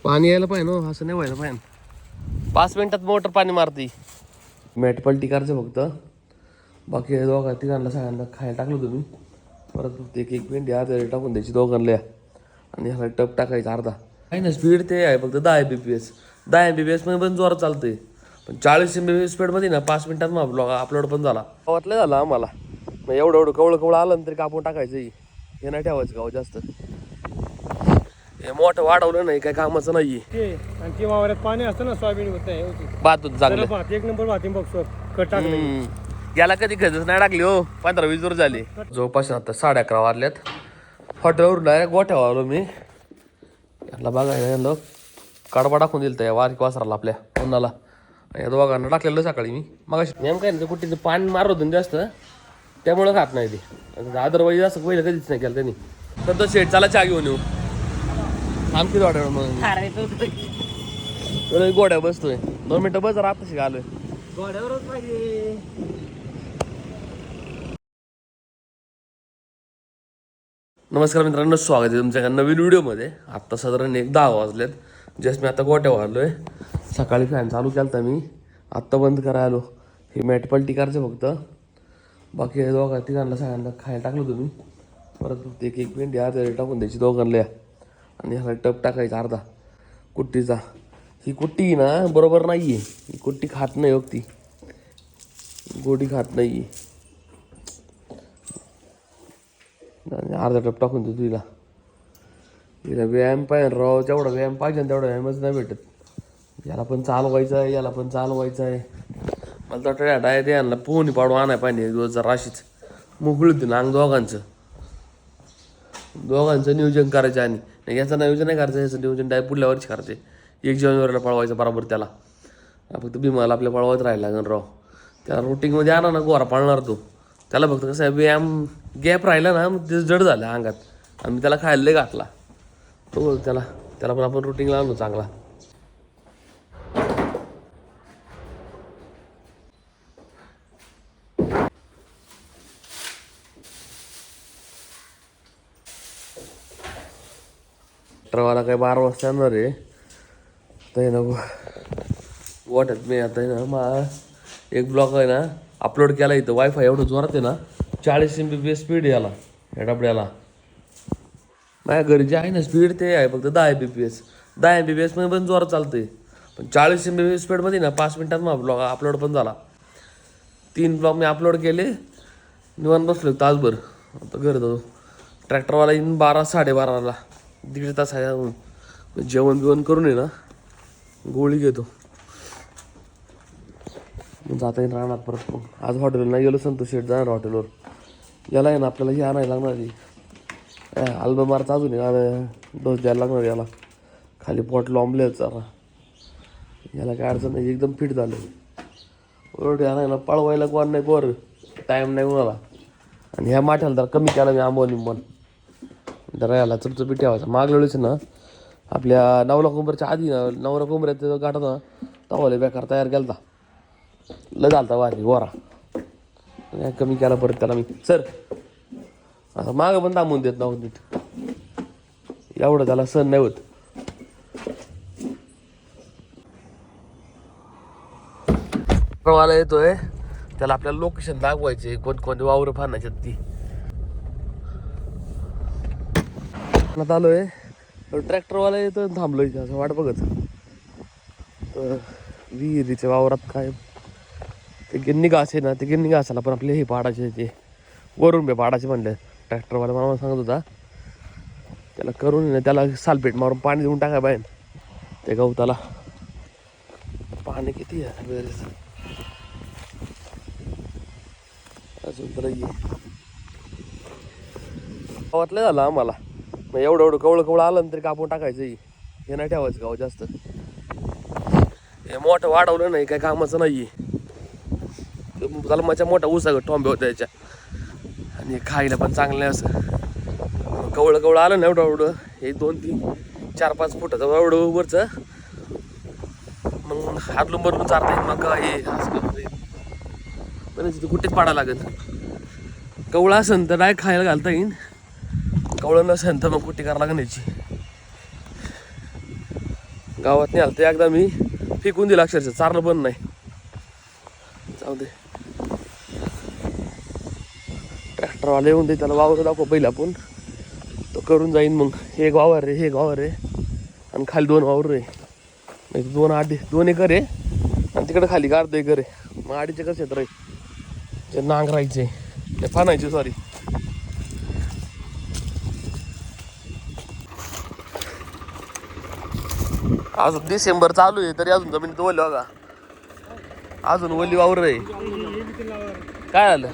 पाणी यायला पाहिजे ना, असं नाही व्हायला पाहिजे. 5 मिनिटात मोटर पाणी मारती. मॅट पलटी करायचं फक्त. बाकी दोघा तिघांना सगळ्यांना खायला टाकलं तुम्ही. परत एक एक मिनिट अर्ध्या टाकून द्यायची दोघांना आणि ह्याला टप टाकायचा अर्धा. काही ना स्पीड ते आहे फक्त 10 MBPS. 10 MBPS मध्ये पण जोरात चालतंय. पण 40 MBPS स्पीडमध्ये ना 5 मिनिटात मग ब्लॉग अपलोड पण झाला. गावातलं झालं आम्हाला. मग एवढं कवळं आलं ना तरी कापून टाकायचं. हे नाही ठेवायचं गाव जास्त. हे मोठं वाढवलं नाही काय कामाचं नाही. आणि ती वावरात पाणी असतं ना, सोयाबीन होत आहे भात होत चांगलं. भात एक नंबर भात बघ सर कट टाकलं. याला कधी खर्च नाही टाकली हो. 15-20 वर्ष झाली. जवळपास आता 11:30 वाजल्यात. हॉटेलवरून डायरेक्ट गोठ्यावर आलो मी. याला बघायला कडबा टाकून दिलं त्या वारकी वासराला आपल्या उन्हाला. या दोघांना टाकलेलं सकाळी मी. मग नेमकं काय नाही, कुठे पाणी मारत होतं जास्त त्यामुळं खात नाही ते. अदरवाईज असं पहिलं कधीच नाही केलं त्यांनी. तर तो शेट चला चहा घेऊन येऊ. आमची वाट्यावर मग गोड्या बसतोय. 2 मिनिटं बस जरा आताशी आलोय गोड्यावरच पाहिजे. नमस्कार मित्रांनो, स्वागत आहे तुमच्या नवीन व्हिडिओमध्ये. आत्ता साधारण 10 वाजलेत. जस्ट मी आता गोट्यावर आलोय. सकाळी फॅन चालू केला मी, आत्ता बंद करायला आलो. हे मॅट पलटी करायचं फक्त. बाकी दोघा तिघांना सगळ्यांना खायला टाकलं तुम्ही. परत एक एक मिनिट अर्ध्या टाकून द्यायची दोघांना आणि ह्याला टप टाकायचा अर्धा कुट्टीचा. ही कुट्टी ना बरोबर नाही आहे. ही कुट्टी खात नाही हो, ती गोडी खात नाही. अर्धा टप टाकून देतो तिला. तिला व्यायाम पाहिजे राव. जेवढा व्यायाम पाहिजे ना तेवढा व्यायामच नाही भेटत. याला पण चालवायचं आहे, याला पण चालवायचं आहे. मला तर डाय ते आणला पोहणी पाडू आणाय पाहिजे दिवस जर राशीच मोकळी होती ना अंग. दोघांचं नियोजन करायचं. आणि याचं नियोजन नाही करायचं, याचं नियोजन डाय पुढल्या वर्षी करायचे. 1 जानेवारीला पळवायचं बरोबर त्याला. फक्त भीमाला आपल्या पळवायचं राहायला लागेल राव. त्याला रुटीनमध्ये आणा ना गोरा पाळणार तो. त्याला फक्त कसं आहे व्यायाम गॅप राहिला ना मग ते जड झालं अंगात. आणि मी त्याला खायला लय घातला तो. त्याला पण आपण रुटीनला आणू चांगला. ट्रवाला काही 12 वाजता येणार आहे. तर ना वाटत मी आता आहे ना एक ब्लॉग आहे ना अपलोड केला इथं. वायफाय एवढं जोरात आहे ना, 40 MBPS स्पीड याला या डबड्याला. माझ्या घरी जे आहे ना स्पीड ते आहे फक्त 10 MBPS. 10 MBPS मध्ये पण जोरात चालतंय. पण 40 MBPS स्पीडमध्ये ना 5 मिनिटात मग ब्लॉग अपलोड पण झाला. 3 ब्लॉग मी अपलोड केले. निवांत बसलो तासभर. आता घरी जाऊ. ट्रॅक्टरवाला येईन 12-12:30ला. 1.5 तास आहे. जेवण बिवण करून ये ना गोळी घेतो जाता येईल राहणार परत. मग आज हॉटेलवर नाही गेलो. संतोष शेट जाणार हॉटेलवर. याला आहे ना आपल्याला हे आणायला लागणार. अल्बमारचा अजून डोस द्यायला लागणार याला. खाली पोट लोंबले जरा. याला काय अडचण नाही, एकदम फिट झालं. ओरडे आणायला पळवायला कोण नाही पोर. टाईम नाही कोणाला. आणि ह्या माठ्याला जरा कमी केला मी आंबोनी जरा याला चपचपी ठेवायचा. मागल्या वेळेस ना आपल्या नवला कोंबऱ्याच्या आधी ना नवरा कोंबऱ्यात गाठा ना तवाले बेकार तयार केला ल झालता वारी गोरा. कमी केला परत त्याला मी. सर आता मागं पण थांबून देत नव्हतं नीट. एवढं त्याला सण नाही होत. प्रवाला येतोय त्याला आपल्याला लोकेशन दाखवायचे कोणकोणते वावर फानायच्यात ती. आलोय ट्रॅक्टरवाला येतो थांबलोय असं वाट बघत. विहिरीच्या वावरात काय ते गिन्नी घास आहे ना, ते गिन्नी घासाला पण आपले हे पाडायचे ते वरून बे पाडायचे म्हणले. ट्रॅक्टरवाला मला सांगत होता त्याला करून ना त्याला सालपेट मारून पाणी देऊन टाकाय पाहिजे ते गवताला. पाणी किती आहे अजून तर गावातलं झालं आम्हाला. मग एवढं कवळं आलं ना तरी कापून टाकायचं. हे नाही ठेवायचं गाव जास्त. हे मोठं वाढवलं नाही काय कामाचं नाही. त्याला माझ्या मोठा ऊसागत ठोंबे होत्या याच्या. आणि खायला पण चांगलं आहे असं. कवळं आलं ना एवढं हे 2-3-4-5 फुटाचं एवढं वरचं. मग हातलून भरून चारता येईल. मग हे असं पण तिथे कुठेच पाडायला लागेल. कवळं असेल तर डायरेक्ट खायला घालता येईल. कवळं नसेल तर मग कुठे करावं लागेल याची. गावात नाही आलं तर एकदा मी फेकून दिला अक्षरशः, चारलं पण नाही. जाऊ दे, ट्रॅक्टरवाला येऊन दे, त्याला वावर दाखव पहिले आपण, तो करून जाईन मग. हे वावर रे, हे वावर रे, आणि खाली 2 वावर रे, म्हणजे 2 एकर आहे, आणि तिकडे खाली 1/2 एकर आहे. मग 2.5 एकर क्षेत्र आहे, ते नांगरायचे, ते फानायचे, सॉरी. अजून डिसेंबर चालू आहे तरी अजून जमिनीत ओली बघा, अजून ओली वावर आहे. काय झालं?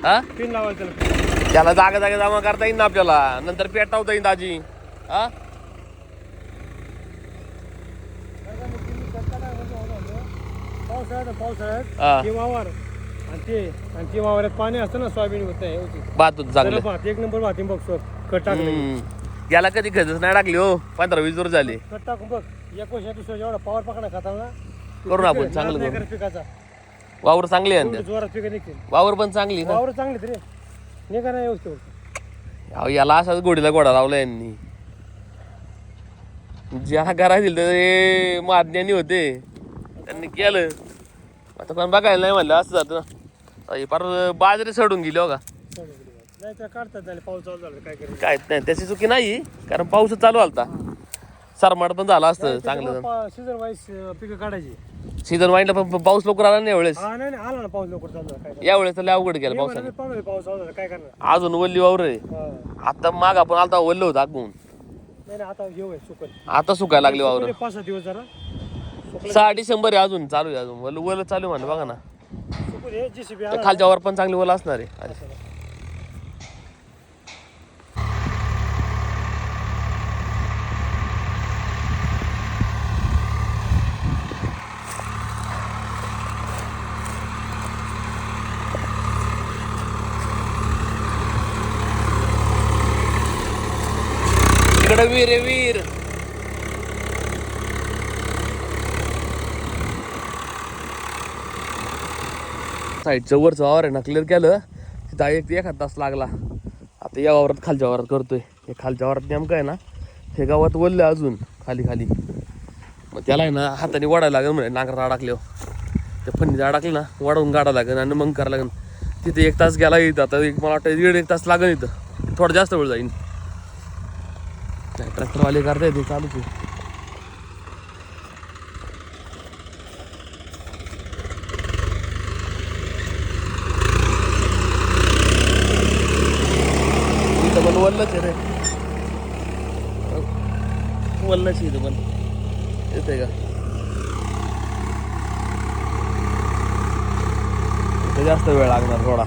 हा, 3 लावायचं त्याला. त्याला जागा जमा करता येईल ना आपल्याला, नंतर पेटावता येईल दाजी. हा, पावसाळ्यात हा. ते वावर आणि ते वावरात पाणी असतं ना, सोयाबीन होत नाही. भात होतं चांगलं. भात 1 नंबर भात बघ सर. कट टाकलं, याला कधी खतच नाही टाकली हो, 15-20 वर्ष झाले. कट टाकून बघ. 1 वर्षात दुसरं जेवढा पावर पकडा खाता ना, करू ना आपण, चांगलं नाही करू. करत पिकाचा. वावर चांगली आहे ना, जोरात पिकं निघतील. वावर पण चांगली ना. वावर चांगले तरी निघा नाही व्यवस्थित. अहो, याला असाच घोडीला घोडा लावला यांनी. ज्या करायचं ते माज्ञानी होते, त्यांनी केलं. आता पण बघायला नाही म्हणलं, असं जातं ना. हे फार बाजरी सडून गेली हो का. नाही तर काढतात झाले, पाऊस चालू झाला काय करायचं. काय नाही, त्याची चुकी नाही, कारण पाऊस चालू आलता. सरमाड पण झाला असतं चांगलं. सीझन वाईज पिकं काढायची. सीझन वाईनला पण पाऊस लवकर आला नाही यावेळेस. हा नाही आला ना पाऊस लवकर चालू झाला, काय यावेळेस तर लय अवघड गेला पावसाने. करायचं. पाऊस चालू झाला काय करणार. अजून वल्ली वावर आहे. हा. आता माग आपण आलता वल्ल होतं आगून, नाही आता घेऊ सुकल. आता सुकायला लागली वावर. 5-6 दिवस जरा 6 डिसेंबर आहे, अजून चालू आहे, अजून वल चालू आहे म्हणलं बघा ना. सुकल. हे JCB त्या खालच्या वर पण चांगली वल असणार आहे. इकडे वीर आहे, वीर. साईडचं वरचं वावर आहे ना, क्लिअर केलं तिथं 1 तास लागला. आता या वावरात खालच्या वावरात करतोय. हे खालच्या वावरात नेमकं आहे ना, हे गावात वल्लं अजून खाली खाली. मग त्याला आहे ना हाताने वाढायला लागेल, म्हणजे नांगरात अडकल्यावर ते फन्नीत अडकलं ना, वाढवून काढावं लागेल आणि मग करावं लागेल. तिथे 1 तास गेला इथं. आता मला वाटतं 1.5 तास लागेल इथं, थोडा जास्त वेळ जाईल. ट्रॅक्टरवाले करता येते, चालूच आहे. इथं पण वल्लच आहे रे, वल्लच आहे इथं पण. येते का इथं जास्त वेळ लागणार थोडा.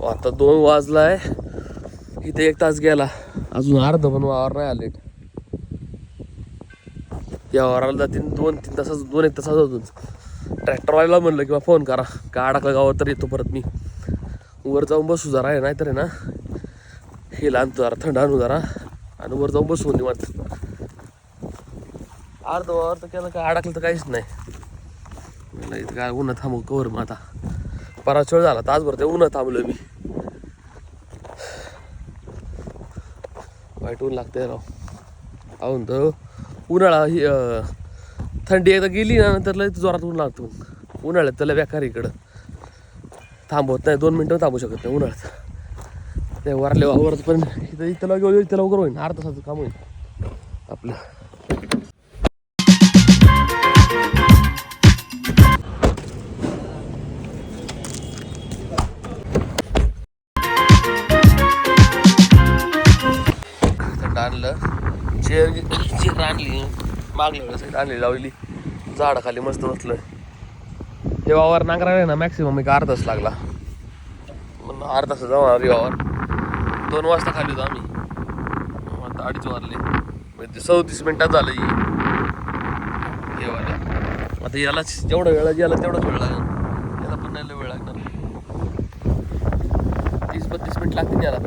आता 2 वाजलाय, इथे 1 तास गेला, अजून अर्ध पण वावर नाही आले. या वावराला जातील 2-3 तासाच, 2-1 तासाच अजून. ट्रॅक्टरवाल्याला म्हणलं किंवा फोन करा का अडकला गावात, तर येतो परत मी. वर जाऊन बसू जरा आहे, नाहीतर आहे ना हे आणतो जरा, थंड आणू जरा आणि वर जाऊन बसवून निवांत. अर्ध वावर तर केलं काय, अडकलं तर काहीच नाही. मला इथं काय उन्हा थांबू कवर. मग आता बराच वेळ झाला, तासभर ते उन्हा थांबलोय मी. वाईट ऊन लागतंय राव. अजून तर उन्हाळा ही थंडी एकदा गेली ना, नंतर लय जोरात ऊन लागतो. उन्हाळ्यात त्याला बेकार इकडं थांबवत नाही, 2 मिनटं थांबू शकत नाही उन्हाळ्यात. ते वरले वावरच पण इथं लवकर होईल, अर्धा तासाचं काम होईल आपलं. आणलं चेअर आणली, मागल्या वेळेस आणली, लावली झाडाखाली मस्त बसलोय. हे वावर नांगरायला ना मॅक्सिमम 1 अर्धा तास लागला. म्हणून अर्धा तास जाणार वावर. 2 वाजता खाली होतो आम्ही, आता 2:30 वाजले, म्हणजे 37 मिनिटात झालं हे वाला. आता याला जेवढा वेळ गेला तेवढाच वेळ लागेल, याला पण नाही वेळ लागते याला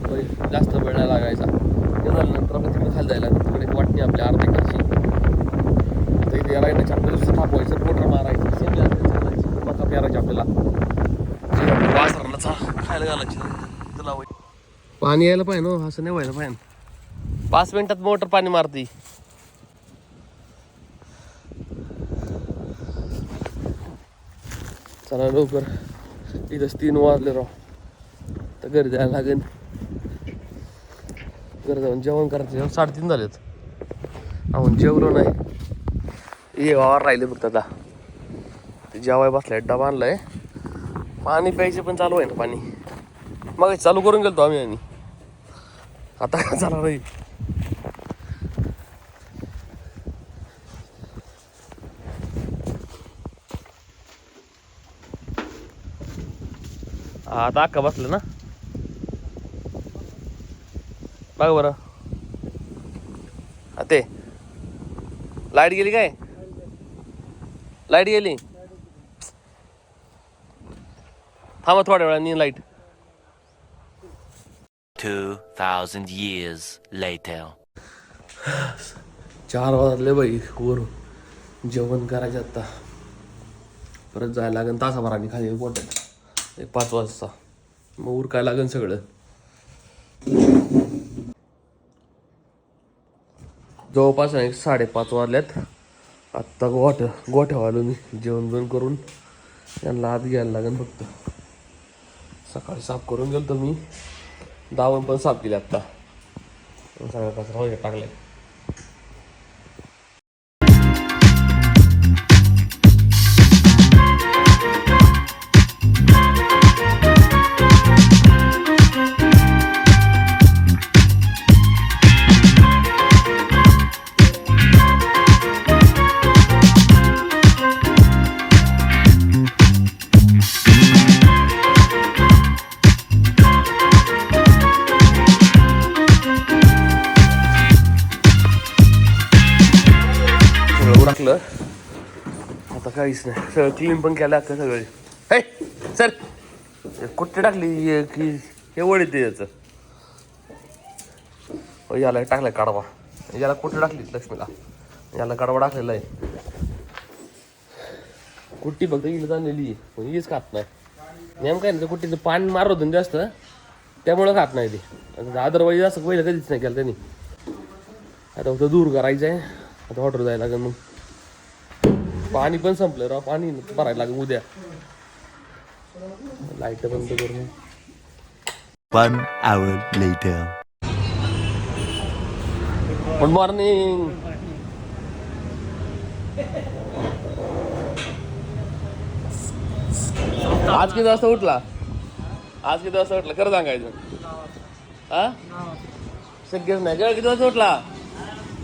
जास्त वेळ नाही लागायचा. ते झाल्यानंतर आपण तिकडे खाली जायला तिकडे एक वाटणी आपल्या अर्ध्या एकरची. आता इथे या राईडच्या आपल्याला नुसतं थांबवायचं, मोटर मारायचं, सेमी चालायची, मका पेरायची आपल्याला, वासरांना खायला घालायची. तुला पाणी यायला पाहिजे ना, असं नाही व्हायला पाहिजे. 5 मिनिटात मोटर पाणी मारती. चला लवकर, इथंच 3 वाजले राव. तर घरी जायला लागेल. घरी जाऊन जेवण करायचं. 3:30 झालेत, आपण जेवलो नाही. ये वावर राहिले फक्त आता. ते जेवाय बसलाय, डबा आणलाय. पाणी प्यायचे पण चालू आहे ना पाणी. मग चालू करून गेलतो आम्ही आणि आता काय चालू नाही. आता अक्का बसलं ना. बघ बरं ते लाईट गेली काय? लाईट गेली. थांबा थोड्या वेळाने लाईट. 2000 years later. 4 वाजले बाई. वरून जेवण करायचं आता. परत जायला लागेल तासाभराने खाली पोटात. 5 वाजता मग उरकाय लागेल सगळं. जवळपास 5:30 वाजल्यात. आत्ता गोठ्यावर आलो मी. जेवण बिवण करून यांना आत घ्यायला लागेल. फक्त सकाळी साफ करून गेलो मी. दावण पण साफ केली आत्ता. सगळा कचरा वगैरे टाकलाय. टाकलं आता काहीच नाही. सगळं क्लीन पण केलं अख्खं सगळं. हे सर कुठे टाकली की हे वड येते याचं. याला टाकलाय कडवा. याला कुठे टाकली लक्ष्मीला. याला कडवा टाकलेला आहे. कुट्टी फक्त इकडे जाणलेली पण हीच खात नाही. नेमकं आहे ना, कुट्टीचं पाणी मारत होतं जास्त त्यामुळं खात नाही ते. अदरवाईज असं पहिलं कधीच नाही केलं त्यांनी. आता फक्त दूर करायचं आहे. आता ऑर्डर जायला लागेल. मग पाणी पण संपलं राव. पाणी भरायला लागेल उद्या. लाईट बंद करून. 1 hour later. Good morning. आज किती वाजता उठला? खरं सांगायचं. हा शक्यच नाही. किती वाजता उठला?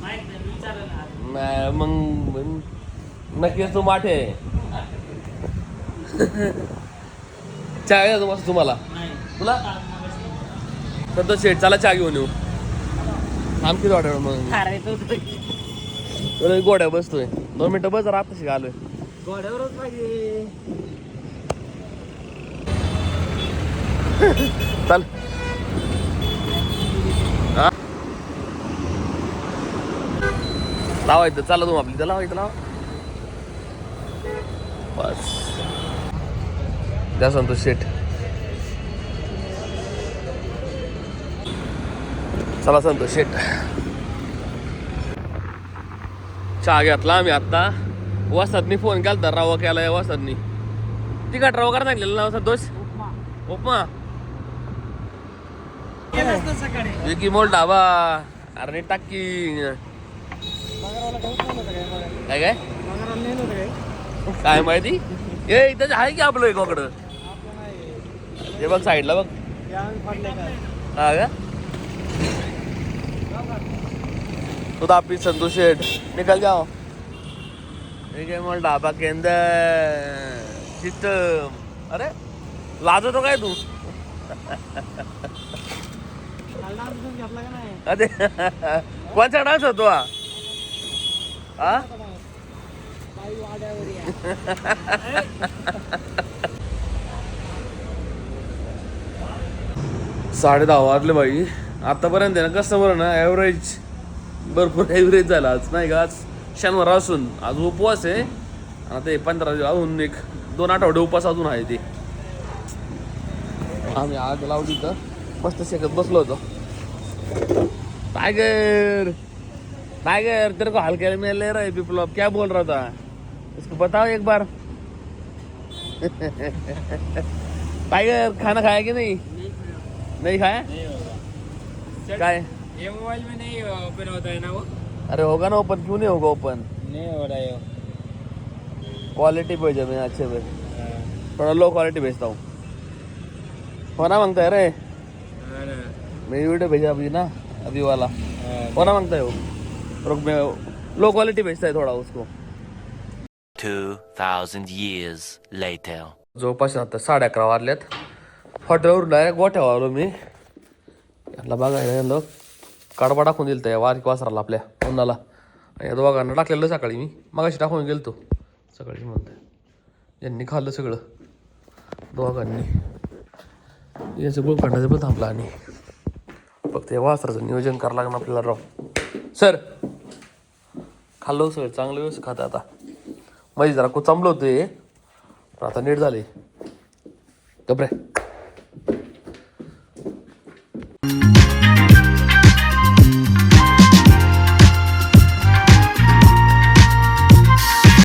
नाही मग नक्कीच तू माठे. चहा घ्या तुम्हाला. तुला तर शेट चला चहा घेऊन येऊ. आमची वाटेल मग गोड्या बसतोय. 2 मिनिटं बस. आताशी आलोय गोड्यावरच पाहिजे. चल लावायचं. चला तू आपली त्याला लावायचं. लावा बस. द्या संतोष शेठ. चला संतोष शेठ. चहा घेतला आम्ही आत्ता. वसादनी फोन केला तर रवा केलाय वसादनी. तिखट रवा करा सांगलेला ना संतोष. उपमा विकी मोल ढाबा. अरे टाकी काय काय काय माहिती. हे इथं आहे की आपलं एकाकडं. हे बघ साईडला बघ. हा का तो आपली संतोष शेठ निकल जाओ. मोल ढाबा के अंदर सिस्टम. अरे लाजतो काय तू? अरे कोणचा डान्स होतो हा? 10:30 वाजले बाई. आतापर्यंत आहे ना कस्टमर ना ॲव्हरेज भरपूर ॲव्हरेज झाला आज नाही का. आज शनिवार असून आज उपवास आहे. आता हे 15 अजून 1-2 आठवडे उपवास अजून आहे ते. आम्ही आग लावली तर मस्त शेकत बसलो होतो. टाइगर टाइगर तेरे को हल्के में ले रहा है विप्लव, क्या बोल रहा था इसको बताओ एक बार. टाइगर खाना खाया कि नहीं खाया काय. ये मोबाइल में नहीं ओपन होता है ना वो. अरे होगा ना ओपन, क्यों नहीं होगा ओपन. नहीं हो रहा है. क्वालिटी भेजा मैं अच्छे में, थोड़ा लो क्वालिटी भेजता हूँ. होना मांगता है रे. मेरी वीडियो भेजा अभी ना, अभी वाला होना मांगता है वो. रुक मैं लो क्वालिटी भेजता है थोड़ा उसको. 2,000 years later. जवळपास आता 11:30 वाजल्यात. हॉटेलवरून डायरेक्ट गोठ्यावर आलो मी. याला बघायला गेलो कडबा टाकून दिलं तर या वारकी वासराला आपल्या उन्हाला. या दोघांना टाकलेलं सकाळी मी मगाशी टाकून गेलतो सकाळी म्हणतोय. यांनी खाल्लं सगळं दोघांनी. याचं गोळखंडाचं पण थांबला आणि फक्त या वासराचं नियोजन करावं लागणार आपल्याला राव. सर खाल्लं सगळं चांगलं व्यवस्थित खातं आता. माझी जरा चांबलं होतं हे पण आता नीट झाले. गबरे